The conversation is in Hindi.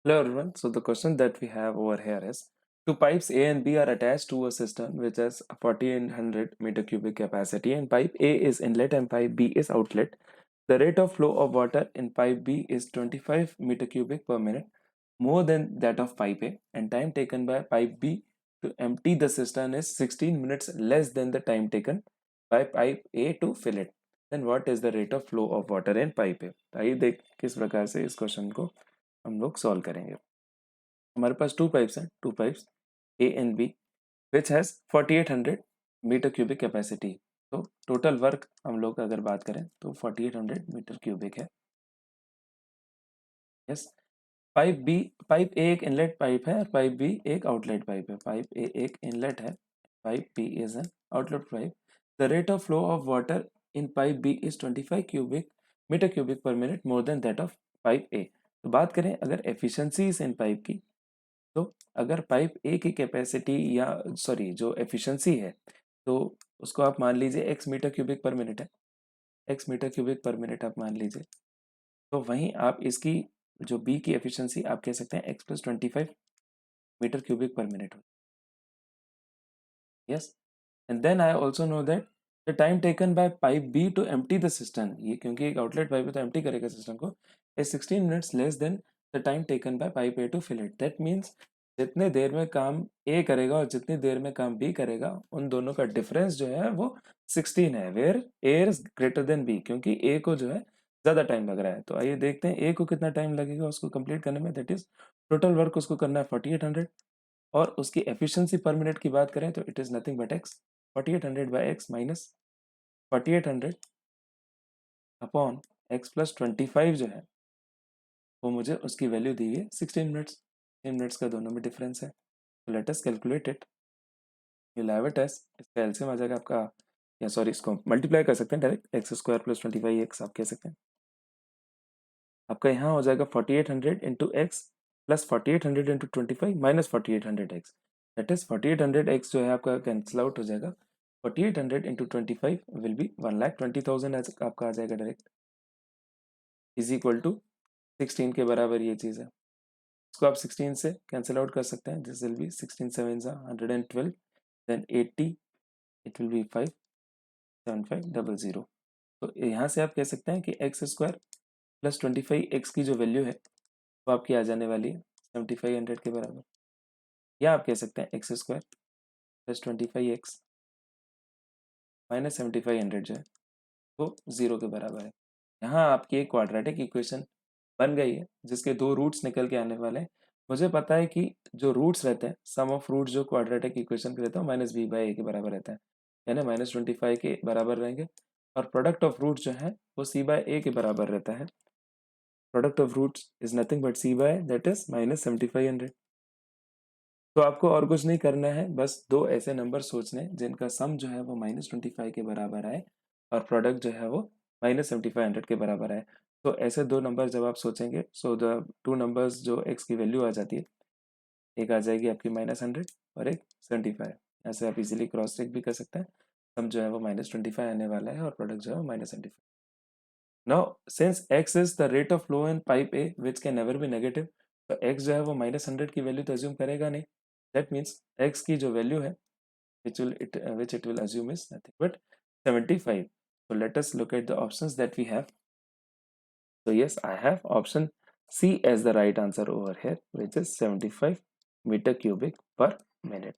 Hello everyone. So the question that we have over here is two pipes A and B are attached to a cistern which has 1400 meter cubic capacity, and pipe A is inlet and pipe B is outlet. The rate of flow of water in pipe B is 25 meter cubic per minute, more than that of pipe A, and time taken by pipe B to empty the cistern is 16 minutes less than the time taken by pipe A to fill it. Then what is the rate of flow of water in pipe A? आइए देख किस प्रकार से इस क्वेश्चन को हम लोग सॉल्व करेंगे। हमारे पास टू पाइप्स हैं, two pipes A and B which has 4800 metre cubic capacity. तो टोटल वर्क हम लोग अगर बात करें तो 4800 मीटर क्यूबिक है। Yes. Pipe B, pipe A एक इनलेट पाइप है और पाइप बी एक आउटलेट पाइप है। पाइप ए एक इनलेट है, pipe B is an outlet pipe. The rate of flow of water in pipe B is 25 cubic metre cubic per minute more than that of pipe A. तो बात करें अगर एफिशिएंसीज इन पाइप की, तो अगर पाइप ए की कैपेसिटी या सॉरी जो एफिशिएंसी है, तो उसको आप मान लीजिए X metre cubic per minute है, X metre cubic per minute आप मान लीजिए। तो वहीं आप इसकी जो बी की एफिशिएंसी आप कह सकते हैं X plus 25 metre cubic per minute हो। Yes. And then I also know that the time taken by pipe B to empty the system, ये क्योंकि एक आउटलेट पाइप है तो एम्प्टी करेगा सिस्टम को, is 16 minutes less than the time taken by pipe A to fill it. That means जितने देर में काम ए करेगा और जितनी देर में काम बी करेगा उन दोनों का डिफरेंस जो है वो 16 है, where A is greater than B, क्योंकि ए को जो है ज़्यादा टाइम लग रहा है। तो आइए देखते हैं ए को कितना टाइम लगेगा उसको कंप्लीट करने में। दैट इज टोटल वर्क उसको करना है 4800, और उसकी एफिशिएंसी पर मिनट की बात करें तो it is nothing but x. 4800 by x minus 4800 upon x plus 25 जो है वो मुझे उसकी वैल्यू दी है 16 मिनट्स। 16 मिनट्स का दोनों में डिफरेंस है। तो let us calculate it. You have it as, इसका एलसीएम आ जाएगा आपका, या सॉरी इसको मल्टीप्लाई कर सकते हैं direct, x square plus 25 x आप कह सकते हैं। आपका यहाँ हो जाएगा 4800 into x plus 4800 into 25 minus 4800 x. That is 4800 x जो है आपका कैंसिल आउट हो जाएगा। 4800 इंटू 25 विल बी 1,20,000 आपका आ जाएगा डायरेक्ट, इज इक्वल टू 16 के बराबर ये चीज़ है। इसको आप 16 से कैंसिल आउट कर सकते हैं। This will be 16 7 112, then 80, it will be 57500। तो यहाँ से आप कह सकते हैं कि एक्स स्क्वायर प्लस 25 एक्स की जो वैल्यू है वो आपकी आ जाने वाली है 7500 के बराबर। या आप कह सकते हैं x square plus 25 x minus 7500 जो है वो 0 के बराबर है। यहाँ आपकी एक क्वाड्रेटिक इक्वेशन बन गई है जिसके दो रूट्स निकल के आने वाले हैं। मुझे पता है कि जो रूट्स रहते हैं, सम ऑफ रूट्स जो क्वाड्रेटिक इक्वेशन के रहते हैं माइनस बी बाई ए के बराबर रहता है, यानी माइनस 25 के बराबर रहेंगे। और प्रोडक्ट ऑफ रूट्स जो है वो सी बाय ए के बराबर रहता है। Product of roots is nothing but c by that is minus 7500। तो आपको और कुछ नहीं करना है, बस दो ऐसे नंबर सोचने जिनका सम जो है वो माइनस 25 के बराबर आए और प्रोडक्ट जो है वो माइनस 7500 के बराबर आए। तो ऐसे दो नंबर जब आप सोचेंगे, सो द टू नंबर्स जो एक्स की वैल्यू आ जाती है, एक आ जाएगी आपकी -100 और एक 75। ऐसे आप इजीली क्रॉस चेक भी कर सकते हैं। सम जो है वो -25 आने वाला है और प्रोडक्ट जो है वो -75। Now since x is the rate of flow in pipe A which can never be negative, तो x जो है वो -100 की वैल्यू तो अज्यूम करेगा नहीं। दैट मीन्स x की जो वैल्यू है which it will assume is nothing but 75. So let us look at the options that we have. So yes, I have option C as the right answer over here, which is 75 meter cubic per minute.